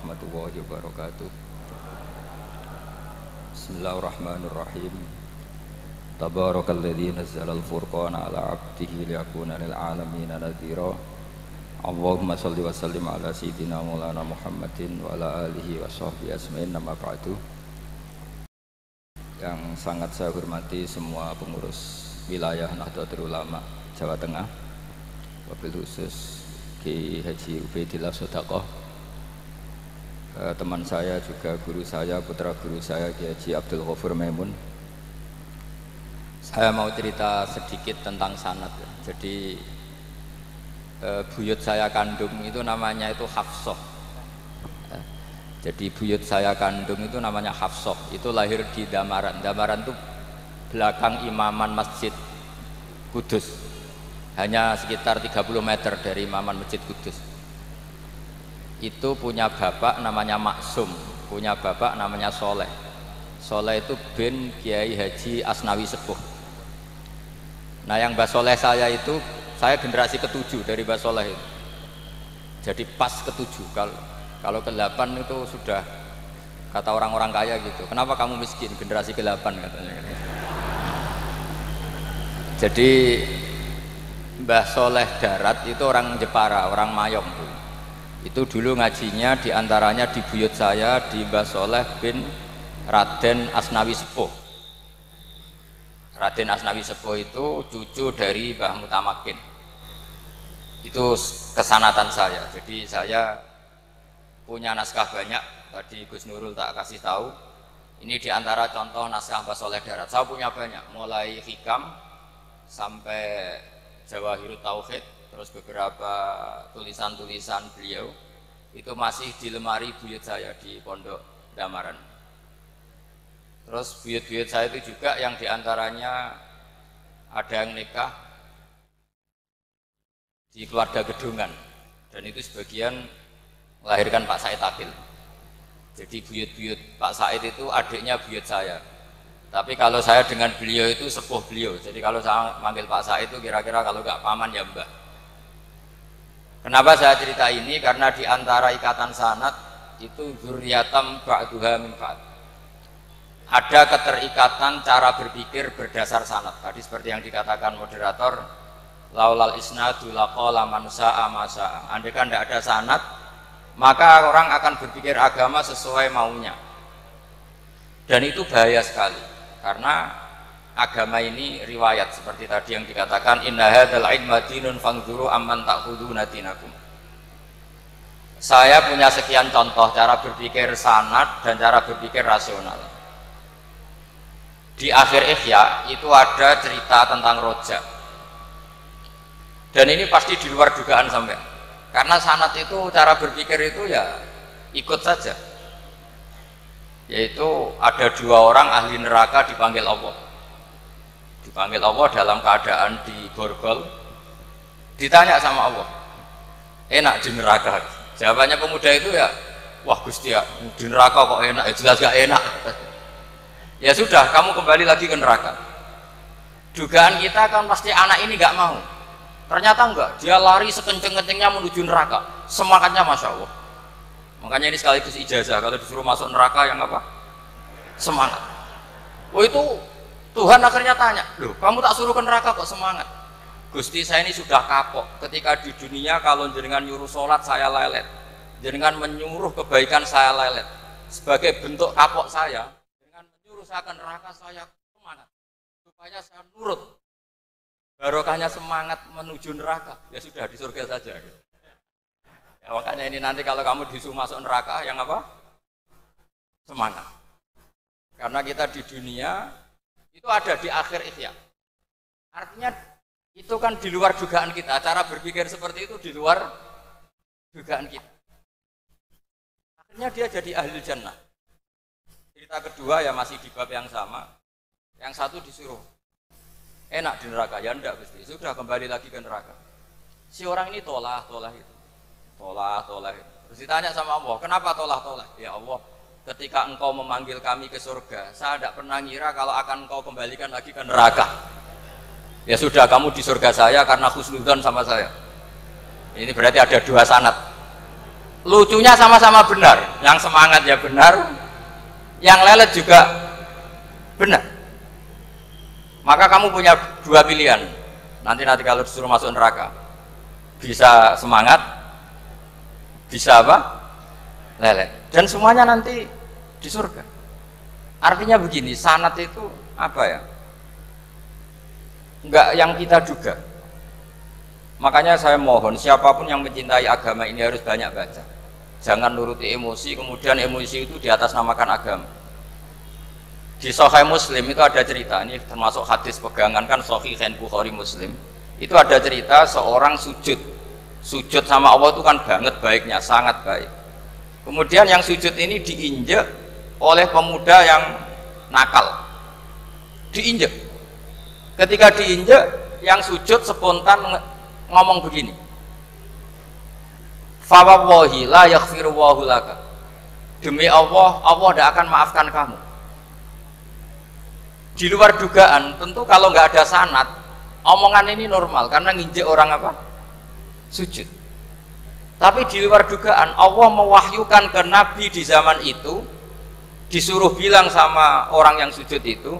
warahmatullahi wabarakatuh. Bismillahirrahmanirrahim. Tabarakalladzi nazzala al-furqana ala 'abdihi liyakuna lil 'alamin nadhira. Allahumma shalli wa sallim ala sayyidina maulana Muhammadin wa ala alihi wa sahbihi ajmain. Amma ba'du. Yang sangat saya hormati semua pengurus wilayah Nahdlatul Ulama Jawa Tengah, wabil khusus Ki Haji Ubaidillah Sodaqoh, teman saya juga guru saya, putra guru saya Ki Haji Abdul Ghafur Maimun. Saya mau cerita sedikit tentang sanad. Jadi buyut saya kandung itu namanya itu Hafsah. Jadi buyut saya kandung itu namanya Hafsah. Itu lahir di Damaran. Damaran itu belakang imaman Masjid Kudus. Hanya sekitar 30 meter dari imaman Masjid Kudus. Itu punya bapak namanya Maksum, punya bapak namanya Soleh. Soleh itu bin Kiai Haji Asnawi Sepuh. Nah, yang Mbah Soleh saya itu, saya generasi ke-7 dari Mbah Soleh itu. Jadi pas ke-7. Kalau ke-8 itu sudah kata orang-orang kaya gitu. Kenapa kamu miskin? Generasi ke-8 katanya. Jadi Mbah Soleh Darat itu orang Jepara, orang Mayong tuh. Itu dulu ngajinya diantaranya di buyut saya di Mbah Soleh bin Raden Asnawi Sepuh. Raden Asnawi Sepuh itu cucu dari Mbah Mutamakin. Itu kesanatan saya. Jadi saya punya naskah banyak. Tadi Gus Nurul tak kasih tahu. Ini diantara contoh naskah Mbah Soleh Darat. Saya punya banyak, mulai Hikam sampai Jawahirut Tauhid, terus beberapa tulisan-tulisan beliau itu masih di lemari buyut saya di Pondok Damaran. Terus buyut-buyut saya itu juga yang diantaranya ada yang nikah di keluarga Gedungan, dan itu sebagian melahirkan Pak Said Akil. Jadi buyut-buyut Pak Said itu adiknya buyut saya. Tapi kalau saya dengan beliau itu sepuh beliau. Jadi kalau saya manggil Pak Said itu kira-kira kalau nggak paman ya mbah. Kenapa saya cerita ini? Karena di antara ikatan sanad itu dzurriyatam ba'duha min ba'd. Ada keterikatan cara berpikir berdasar sanad. Tadi seperti yang dikatakan moderator, laulal isnadu laqala man sa'a ma sa'a. Andai kan tidak ada sanad, maka orang akan berpikir agama sesuai maunya. Dan itu bahaya sekali. Karena agama ini riwayat seperti tadi yang dikatakan inna hadzal ilma dinun fanzuru amman ta'khuduna dinakum. Saya punya sekian contoh cara berpikir sanad dan cara berpikir rasional. Di akhir Ihya itu ada cerita tentang rojak. Dan ini pasti di luar dugaan sampai. Karena sanad itu cara berpikir itu ya ikut saja. Yaitu ada 2 orang ahli neraka dipanggil Allah. Dipanggil Allah dalam keadaan di borgol. Ditanya sama Allah, enak di neraka? Jawabannya pemuda itu ya, wah Gusti ya, di neraka kok enak? Ya jelas gak enak. Ya sudah, kamu kembali lagi ke neraka. Dugaan kita kan pasti anak ini gak mau. Ternyata enggak, dia lari sekenceng-kencengnya menuju neraka. Semangatnya Masya Allah. Makanya ini sekaligus ijazah, kalau disuruh masuk neraka yang apa? Semangat. Oh itu Tuhan akhirnya tanya, loh kamu tak suruh ke neraka kok semangat? Gusti saya ini sudah kapok, ketika di dunia kalau jenengan nyuruh sholat saya lelet, jenengan menyuruh kebaikan saya lelet. Sebagai bentuk kapok saya, dengan menyuruh saya ke neraka saya semangat, supaya saya nurut. Barokahnya semangat menuju neraka, ya sudah di surga saja. Ya, makanya ini nanti kalau kamu disuruh masuk neraka yang apa? Semangat. Karena kita di dunia itu ada di akhir Ihya. Artinya itu kan di luar dugaan kita. Cara berpikir seperti itu di luar dugaan kita. Akhirnya dia jadi ahli jannah. Cerita kedua ya masih di bab yang sama. Yang satu disuruh enak di neraka, ya enggak Gusti. Sudah kembali lagi ke neraka. Si orang ini tolah itu. Tolah. Terus ditanya sama Allah, kenapa tolah? Ya Allah, ketika engkau memanggil kami ke surga, saya tidak pernah ngira kalau akan engkau kembalikan lagi ke neraka. Ya sudah, kamu di surga saya karena husnudzon sama saya. Ini berarti ada 2 sanad. lucunya sama-sama benar, yang semangat ya benar, yang lelet juga benar. Maka kamu punya dua pilihan, nanti kalau disuruh masuk neraka, bisa semangat, bisa apa? Lelet. Dan semuanya nanti di surga. Artinya begini, sanad itu apa ya? Enggak yang kita duga. Makanya saya mohon siapapun yang mencintai agama ini harus banyak baca. Jangan nuruti emosi, kemudian emosi itu di atas namakan agama. Di Sahih Muslim itu ada cerita, ini termasuk hadis pegangan kan Sahih Bukhari Muslim. Itu ada cerita seorang sujud. Sujud sama Allah itu kan banget baiknya, sangat baik. Kemudian yang sujud ini diinjek oleh pemuda yang nakal. Diinjek. Ketika diinjek, yang sujud spontan ngomong begini. Fa wallahi la yaghfiru Allahu laka. Demi Allah, Allah tidak akan maafkan kamu. Di luar dugaan, tentu kalau nggak ada sanad, omongan ini normal karena nginjek orang apa? Sujud. Tapi di luar dugaan, Allah mewahyukan ke Nabi di zaman itu, disuruh bilang sama orang yang sujud itu,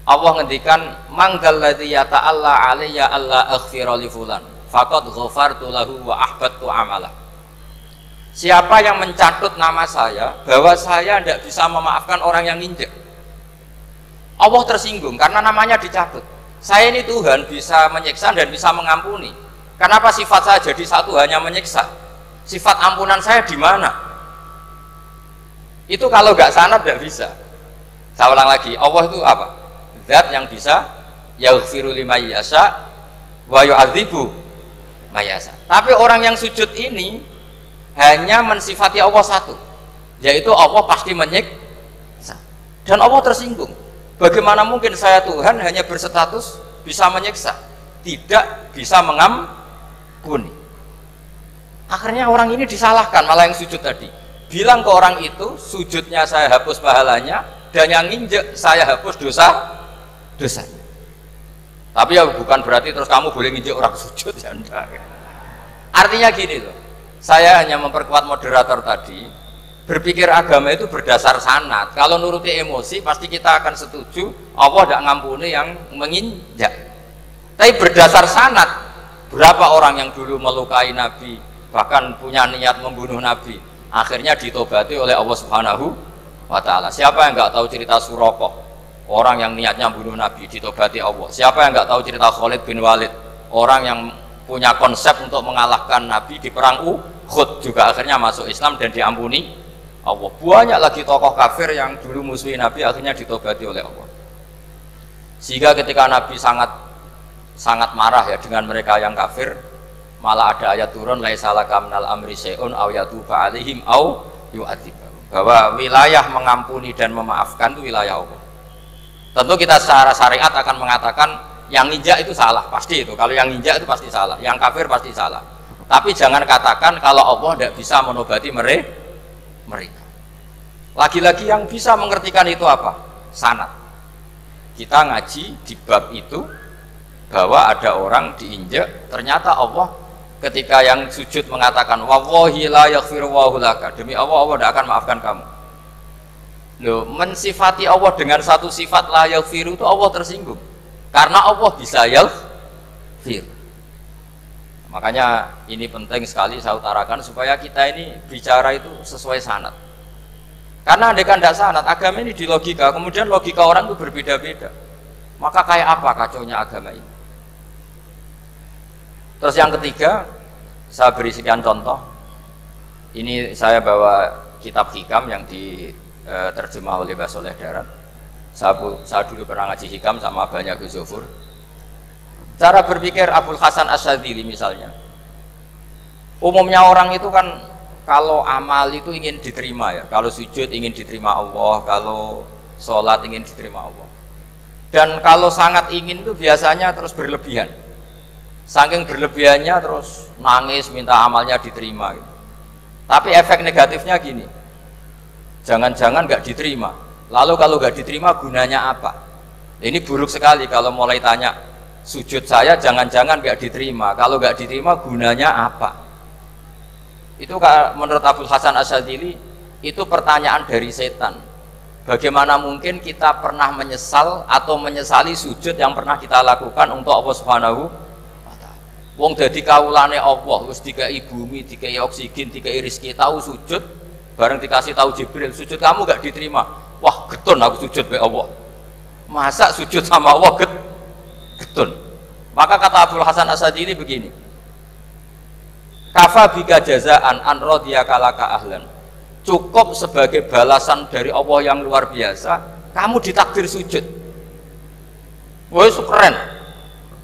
Allah ngendikan, manggal ladzi yata'alla alayya alla aghfira li fulan faqad ghafartu lahu wa ahbattu amalah. Siapa yang mencatut nama saya bahwa saya tidak bisa memaafkan orang yang nginjek, Allah tersinggung karena namanya dicatut. Saya ini Tuhan bisa menyiksa dan bisa mengampuni. Kenapa sifat saya jadi satu hanya menyiksa? Sifat ampunan saya di mana? Itu kalau nggak sanad tidak bisa. Saya ulang lagi, Allah itu apa? Zat yang bisa yaghfiru liman yasha wa yu'adzibu man yasha. Tapi orang yang sujud ini hanya mensifati Allah satu, yaitu Allah pasti menyiksa. Dan Allah tersinggung. Bagaimana mungkin saya Tuhan hanya berstatus bisa menyiksa, tidak bisa mengampuni? Akhirnya orang ini disalahkan, malah yang sujud tadi bilang ke orang itu, sujudnya saya hapus pahalanya, dan yang nginjek saya hapus dosanya. Tapi ya bukan berarti terus kamu boleh nginjek orang sujud ya enggak. Artinya gini loh, saya hanya memperkuat moderator tadi, berpikir agama itu berdasar sanad. Kalau nuruti emosi pasti kita akan setuju Allah tidak ngampuni yang menginjak. Tapi berdasar sanad, berapa orang yang dulu melukai Nabi, bahkan punya niat membunuh Nabi, akhirnya ditobati oleh Allah Subhanahu wa Ta'ala. Siapa yang nggak tahu cerita Surakoh, orang yang niatnya membunuh Nabi, ditobati Allah. Siapa yang nggak tahu cerita Khalid bin Walid, orang yang punya konsep untuk mengalahkan Nabi di perang Uhud, juga akhirnya masuk Islam dan diampuni Allah. Banyak lagi tokoh kafir yang dulu musuhi Nabi akhirnya ditobati oleh Allah. Sehingga ketika Nabi sangat marah ya dengan mereka yang kafir, malah ada ayat turun laisa laka minal amri syai'un aw yatuba alaihim aw yu'adzibahum, bahwa wilayah mengampuni dan memaafkan itu wilayah Allah. Tentu kita secara syariat akan mengatakan yang nginjak itu salah, pasti itu. Kalau yang nginjak itu pasti salah, yang kafir pasti salah. Tapi jangan katakan kalau Allah tidak bisa menobati mereka. Lagi-lagi yang bisa mengertikan itu apa? Sanad. Kita ngaji di bab itu bahwa ada orang diinjak, ternyata Allah ketika yang sujud mengatakan wallahi la yaghfiru Allahu laka, demi Allah Allah tidak akan maafkan kamu. Loh, mensifati Allah dengan satu sifat la yaghfiru itu Allah tersinggung karena Allah bisa yaghfir. Makanya ini penting sekali saya utarakan supaya kita ini bicara itu sesuai sanad. Karena andai kan tidak sanad, agama ini di logika, kemudian logika orang itu berbeda-beda. Maka kayak apa kacaunya agama ini? Terus yang ketiga, saya beri sekian contoh. Ini saya bawa kitab hikam yang diterjemah oleh Mbah Soleh Darat. Saya dulu pernah ngaji hikam sama banyak Gus Zofur. Cara berpikir Abul Hasan Asyadzili misalnya, umumnya orang itu kan kalau amal itu ingin diterima ya, kalau sujud ingin diterima Allah, kalau sholat ingin diterima Allah. Dan kalau sangat ingin itu biasanya terus berlebihan. Saking berlebihannya terus nangis minta amalnya diterima gitu. Tapi efek negatifnya gini, jangan-jangan nggak diterima. Lalu kalau nggak diterima gunanya apa? Ini buruk sekali kalau mulai tanya sujud saya jangan-jangan nggak diterima. Kalau nggak diterima gunanya apa? Itu menurut Abul Hasan Asyadzili itu pertanyaan dari setan. Bagaimana mungkin kita pernah menyesal atau menyesali sujud yang pernah kita lakukan untuk Allah Subhanahu wa taala. Wong dadi kawulane Allah, wis dikai bumi, dikai oksigen, dikai rezeki, tahu sujud, bareng dikasih tahu Jibril, sujud kamu gak diterima. Wah, getun aku sujud be Allah. Masa sujud sama Allah getun. Maka kata Abul Hasan Asyadzili begini, kafa bika jazaan an radiyaka laka ahlan. Cukup sebagai balasan dari Allah yang luar biasa, kamu ditakdir sujud. Woi, keren.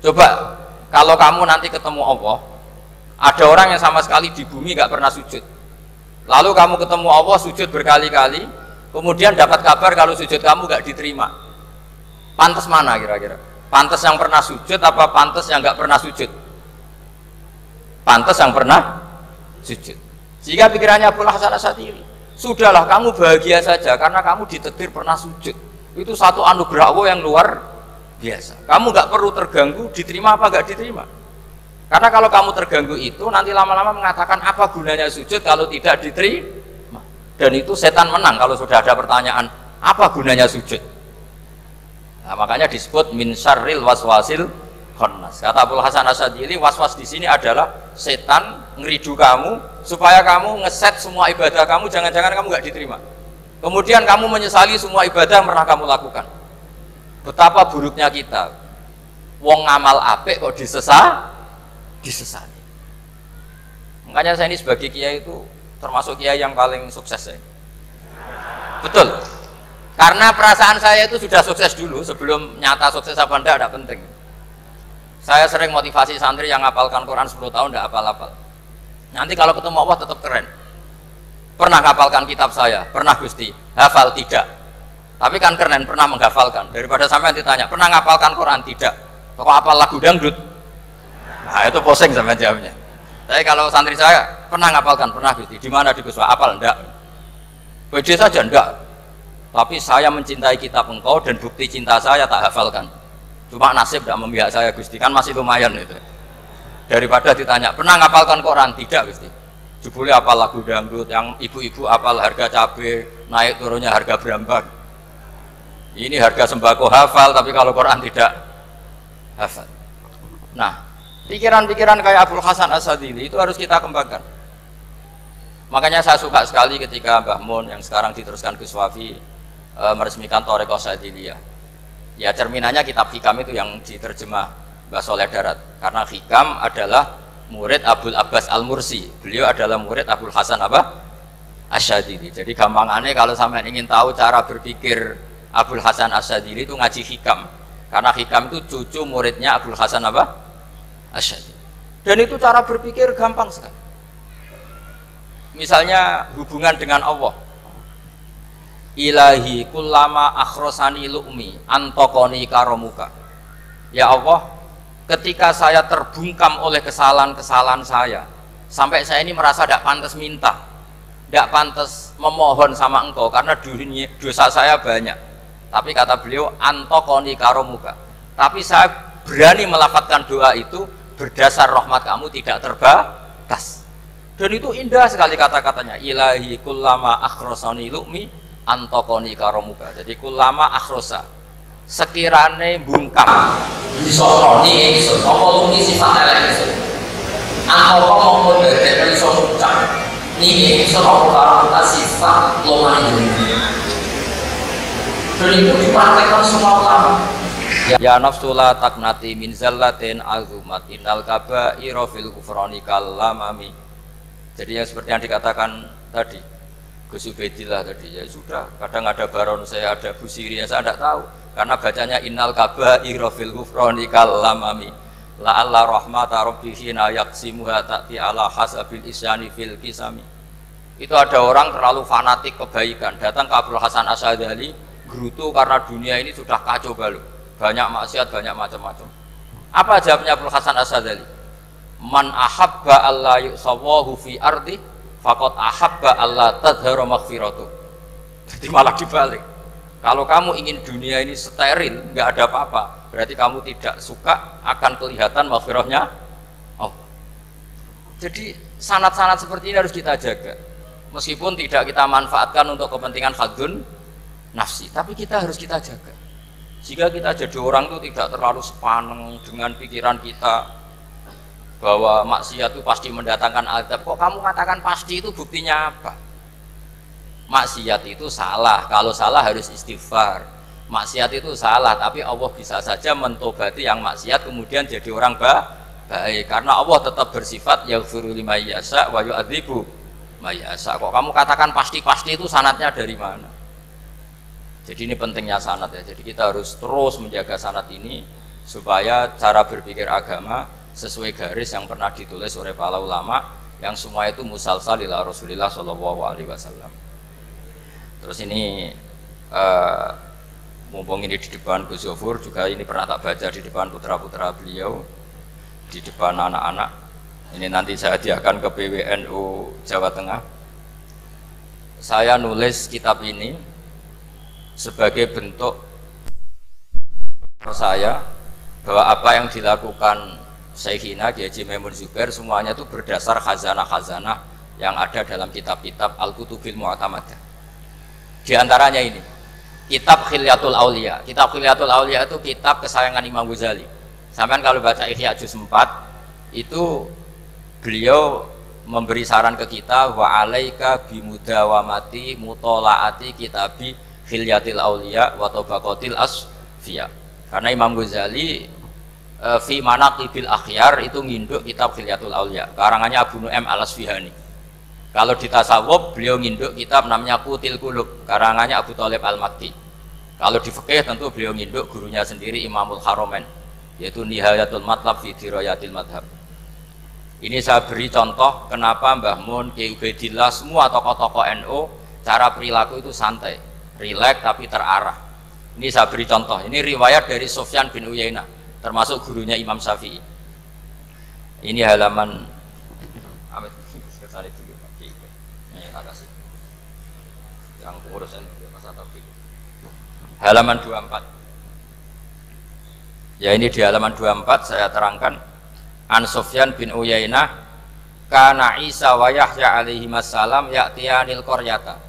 Coba kalau kamu nanti ketemu Allah, ada orang yang sama sekali di bumi gak pernah sujud. Lalu kamu ketemu Allah sujud berkali-kali, kemudian dapat kabar kalau sujud kamu gak diterima. Pantas mana kira-kira? Pantas yang pernah sujud apa pantas yang gak pernah sujud? Pantas yang pernah sujud. Sehingga pikirannya Abul Hasan Asyadzili, sudahlah kamu bahagia saja karena kamu ditakdir pernah sujud. Itu satu anugerah Allah yang luar biasa. Kamu gak perlu terganggu diterima apa gak diterima. Karena kalau kamu terganggu itu nanti lama-lama mengatakan apa gunanya sujud kalau tidak diterima. Dan itu setan menang kalau sudah ada pertanyaan apa gunanya sujud. Nah, makanya disebut min syarril waswasil khannas. Kata Abul Hasan Asyadzili, waswas di sini adalah setan ngeridu kamu supaya kamu ngeset semua ibadah kamu, jangan-jangan kamu nggak diterima. Kemudian kamu menyesali semua ibadah yang pernah kamu lakukan. Betapa buruknya kita. Wong ngamal apik kok disesali. Makanya saya ini sebagai kiai itu termasuk kiai yang paling sukses ya. Betul. Karena perasaan saya itu sudah sukses dulu sebelum nyata sukses apa enggak ada penting. Saya sering motivasi santri yang ngapalkan Quran 10 tahun tidak hafal-hafal. Nanti kalau ketemu Allah tetap keren. Pernah ngapalkan kitab saya? Pernah Gusti. Hafal? Tidak. Tapi kan keren, pernah menghafalkan. Daripada sampai ditanya, pernah ngapalkan Quran? Tidak. Kok hafal lagu dangdut? Nah itu posing sama jawabnya. Tapi kalau santri saya, pernah ngapalkan? Pernah Gusti. Di mana di Guswa? Hafal? Enggak. Pede saja? Enggak. Tapi saya mencintai kitab engkau dan bukti cinta saya tak hafalkan. Cuma nasib tidak memihak saya Gusti, kan masih lumayan itu. Daripada ditanya, pernah ngapalkan Quran? Tidak Gusti. Jebule apal lagu dangdut, yang ibu-ibu apal harga cabai, naik turunnya harga berambang. Ini harga sembako hafal, tapi kalau Quran tidak hafal. Nah, pikiran-pikiran kayak Abul Hasan Asyadzili itu harus kita kembangkan. Makanya saya suka sekali ketika Mbah Mun yang sekarang diteruskan Gus Wafi meresmikan Thariqah Syadziliyah. Ya cerminannya kitab Hikam itu yang diterjemah Mbah Soleh Darat, karena Hikam adalah murid Abul Abbas Al-Mursi, beliau adalah murid Abul Hasan Asyadzili. Jadi gampangannya kalau sampai ingin tahu cara berpikir Abul Hasan Asyadzili itu ngaji Hikam, karena Hikam itu cucu muridnya Abul Hasan Asyadzili. Dan itu cara berpikir gampang sekali. Misalnya hubungan dengan Allah, ilahi kullama akhrosani lu'mi antokoni karomuka. Ya Allah, ketika saya terbungkam oleh kesalahan-kesalahan saya, sampai saya ini merasa tidak pantas minta, tidak pantas memohon sama engkau karena dosa saya banyak. Tapi kata beliau, antokoni karomuka, tapi saya berani melafadzkan doa itu berdasar rahmat kamu tidak terbatas. Dan itu indah sekali kata-katanya, ilahi kullama akhrosani lu'mi antokoni karomuka. Jadi kulama akhrosa sekirane bungkam disononi ingsun apa lumi sifat elek ingsun antoko mongko dadekno iso ngucap niki ingsun apa karomuka sifat lomane dunia. Dan itu dipraktekkan semua ulama. Ya nafsula taknati min zallatin azumatin al kabaira fil kufrani kalamami. Jadi yang seperti yang dikatakan tadi Gus Ubaidillah tadi, ya sudah, kadang ada baron saya, ada Busiri, ya saya tidak tahu karena bacanya innal kabaira fil ghufrani kalamami la alla rahmata rabbihina yaqsimuha ta'ti ala hasabil isyani fil kisami. Itu ada orang terlalu fanatik kebaikan datang ke Abul Hasan Asyadzili gerutu karena dunia ini sudah kacau balau, banyak maksiat, banyak macam-macam. Apa jawabnya Abul Hasan Asyadzili? Man ahabba alla yusawahu fi ardi faqad ahabba Allah tadhara maghfiratuh. Jadi malah dibalik. Kalau kamu ingin dunia ini steril, nggak ada apa-apa, berarti kamu tidak suka akan kelihatan maghfirahnya Allah. Jadi sanad-sanad seperti ini harus kita jaga. Meskipun tidak kita manfaatkan untuk kepentingan hadun nafsi, tapi kita harus kita jaga. Jika kita jadi orang itu tidak terlalu sepaneng dengan pikiran kita bahwa maksiat itu pasti mendatangkan azab. Kok kamu katakan pasti, itu buktinya apa? Maksiat itu salah, kalau salah harus istighfar. Maksiat itu salah, tapi Allah bisa saja mentobati yang maksiat kemudian jadi orang baik, karena Allah tetap bersifat yaghfiru liman yasha wa yu'adzibu may yasha. Kok kamu katakan pasti-pasti, itu sanadnya dari mana? Jadi ini pentingnya sanad ya. Jadi kita harus terus menjaga sanad ini supaya cara berpikir agama sesuai garis yang pernah ditulis oleh para ulama, yang semua itu musalsal ila Rasulillah Shallallahu Alaihi Wasallam. Terus ini mumpung ini di depan Gus Zofur, juga ini pernah tak baca di depan putra-putra beliau, di depan anak-anak. Ini nanti saya hadiahkan ke PWNU Jawa Tengah. Saya nulis kitab ini sebagai bentuk saya bahwa apa yang dilakukan Syekhina Kiai Haji Maimun Zubair semuanya itu berdasar khazanah-khazanah yang ada dalam kitab-kitab Al-Kutubil Mu'tamadah. Di antaranya ini kitab Khilyatul Aulia. Kitab Khilyatul Aulia itu kitab kesayangan Imam Ghazali. Sampai kalau baca Ihya Juz 4 itu beliau memberi saran ke kita, wa alaika bimudawamati mutolaati kitabi Khilyatil Aulia wa Tabaqatil Asfiya. Karena Imam Ghazali fi Manaqibil Akhyar itu nginduk kitab Khilyatul Aulia, karangannya Abu Nu'aim Al-Asfihani. Kalau di tasawuf beliau nginduk kitab namanya Qutil Qulub, karangannya Abu Thalib Al-Makki. Kalau di fikih tentu beliau nginduk gurunya sendiri Imamul Haramain, yaitu Nihayatul Matlab fi Dirayatil Madhab. Ini saya beri contoh kenapa Mbah Mun, Kiai Ubaidillah, semua tokoh-tokoh NU cara perilaku itu santai, rileks tapi terarah. Ini saya beri contoh. Ini riwayat dari Sufyan bin Uyainah, termasuk gurunya Imam Syafi'i. Ini halaman yang pengurusan halaman 24. Ya, ini di halaman 24 saya terangkan An Sufyan bin Uyainah kana Isa wa Yahya alaihi wassalam ya'tiyanil qaryata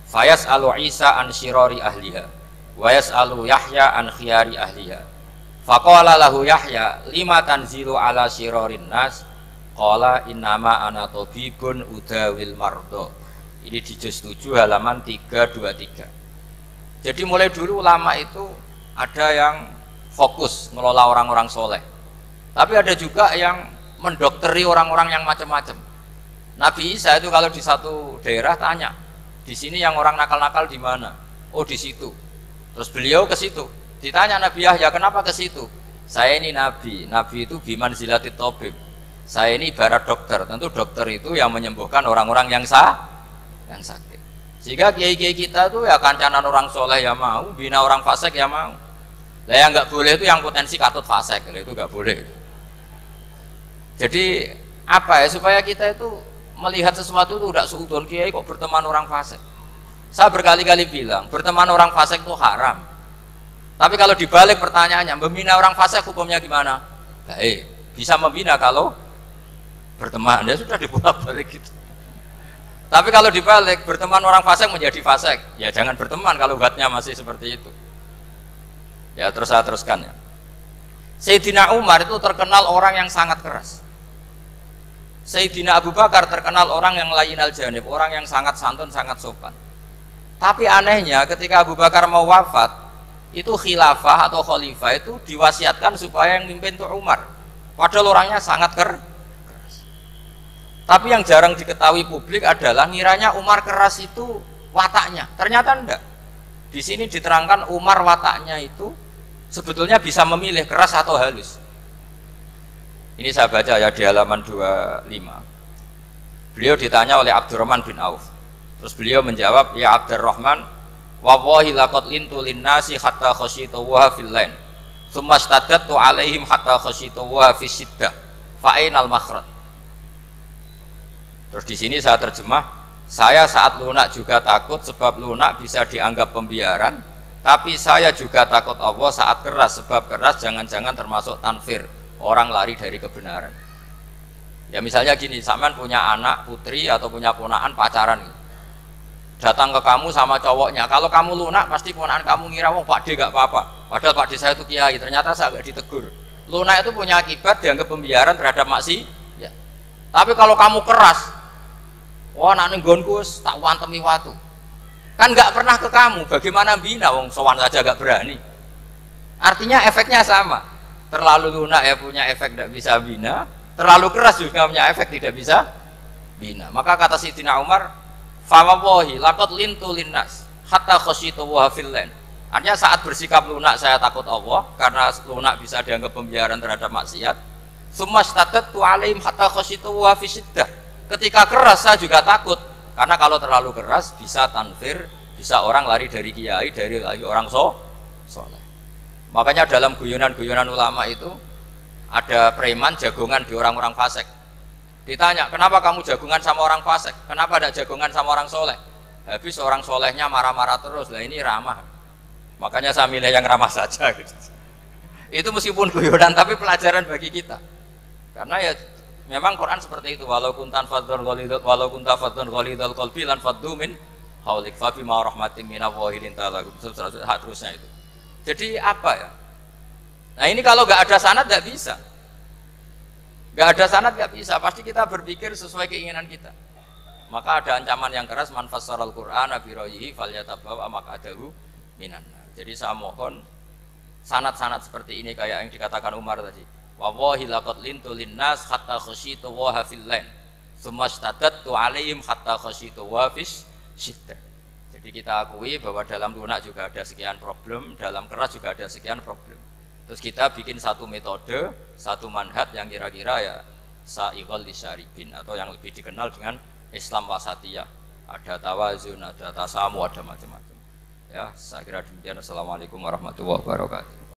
fayas'alu Isa an syirari ahliha wa yas'alu Yahya an khiyari ahliha. Faqala lahu Yahya lima tanzilu ala syirarin nas, qala innama ana tabibun udawil mardo. Ini di juz 7 halaman 323. Jadi mulai dulu ulama itu ada yang fokus ngelola orang-orang soleh, tapi ada juga yang mendokteri orang-orang yang macam-macam. Nabi Isa itu kalau di satu daerah tanya, di sini yang orang nakal-nakal di mana? Oh di situ. Terus beliau ke situ. Ditanya Nabi Yahya, kenapa ke situ? Saya ini nabi. Nabi itu biman zilatit tabib. Saya ini ibarat dokter. Tentu dokter itu yang menyembuhkan orang-orang yang sakit. Sehingga kiai-kiai kita tuh ya kancanan orang soleh ya mau, bina orang fasik ya mau. Lah yang nggak boleh itu yang potensi katut fasik, itu nggak boleh. Jadi apa ya, supaya kita itu melihat sesuatu itu tidak seudon kiai kok berteman orang fasik. Saya berkali-kali bilang berteman orang fasik itu haram. Tapi kalau dibalik pertanyaannya, membina orang fasik hukumnya gimana? Baik, bisa membina kalau berteman, ya sudah dibolak-balik gitu. Tapi kalau dibalik berteman orang fasik menjadi fasik, ya jangan berteman kalau buatnya masih seperti itu. Ya terus saya teruskan ya. Sayyidina Umar itu terkenal orang yang sangat keras. Sayyidina Abu Bakar terkenal orang yang layyinal janib, orang yang sangat santun, sangat sopan. Tapi anehnya ketika Abu Bakar mau wafat, itu khilafah atau khalifah itu diwasiatkan supaya yang mimpin itu Umar. Padahal orangnya sangat keras. Tapi yang jarang diketahui publik adalah ngiranya Umar keras itu wataknya. Ternyata enggak. Di sini diterangkan Umar wataknya itu sebetulnya bisa memilih keras atau halus. Ini saya baca ya di halaman 25. Beliau ditanya oleh Abdurrahman bin Auf. Terus beliau menjawab, ya Abdurrahman, wallahi laqad lintu linnasi hatta khasyitu wa fil lain. Tsumma staddattu alaihim hatta khasyitu wa fi siddah. Fa ainal makhraj. Terus di sini saya terjemah, saya saat lunak juga takut sebab lunak bisa dianggap pembiaran, tapi saya juga takut Allah saat keras sebab keras jangan-jangan termasuk tanfir, orang lari dari kebenaran. Ya misalnya gini, sampean punya anak putri atau punya ponakan pacaran gitu. Datang ke kamu sama cowoknya, kalau kamu lunak pasti ponakan kamu ngira wong Pak D gak apa-apa, padahal Pak D saya itu kiai, ternyata saya gak ditegur. Lunak itu punya akibat dianggap pembiaran terhadap maksiat ya. Tapi kalau kamu keras, wah nak nenggonku tak wantemi watu, kan nggak pernah ke kamu, bagaimana bina wong sowan saja gak berani. Artinya efeknya sama, terlalu lunak ya punya efek tidak bisa bina, terlalu keras juga punya efek tidak bisa bina. Maka kata Sayyidina Umar, fawallahi laqad lintu linnas hatta khasyitu wa fillan. Artinya saat bersikap lunak saya takut Allah, karena lunak bisa dianggap pembiaran terhadap maksiat. Tsummastatatu alaihim hatta khasyitu wa fisiddah. Ketika keras saya juga takut, karena kalau terlalu keras bisa tanfir, bisa orang lari dari kiai, dari orang soleh. Makanya dalam guyonan-guyonan ulama itu ada preman jagongan di orang-orang fasik. Ditanya, kenapa kamu jagongan sama orang fasik? Kenapa tidak jagongan sama orang soleh? Habis orang solehnya marah-marah terus. Lah ini ramah. Makanya saya milih yang ramah saja. Gitu. Itu meskipun guyonan tapi pelajaran bagi kita. Karena ya memang Quran seperti itu. Walau kunta fadzun ghalidhal qalbi lan faddu min haulik fa bima rahmatin minallahi linta lahum. Terusnya itu. Jadi apa ya? Nah ini kalau nggak ada sanad nggak bisa, nggak ada sanad nggak bisa. Pasti kita berpikir sesuai keinginan kita. Maka ada ancaman yang keras, man fassaral Qur'an bi ra'yihi falyatabawwa maq'adahu minan nar. Jadi saya mohon sanad-sanad seperti ini kayak yang dikatakan Umar tadi. Wallahi laqad lintu linnas hatta khasyitu wa fillain. Tsumma istadadtu alaihim hatta khasyitu wa fis syiddah. Jadi kita akui bahwa dalam lunak juga ada sekian problem, dalam keras juga ada sekian problem. Terus kita bikin satu metode, satu manhaj yang kira-kira ya sa'iqal lisyaribin, atau yang lebih dikenal dengan Islam wasatiyah. Ada tawazun, ada tasamu, ada macam-macam. Ya, saya kira demikian. Assalamualaikum warahmatullahi wabarakatuh.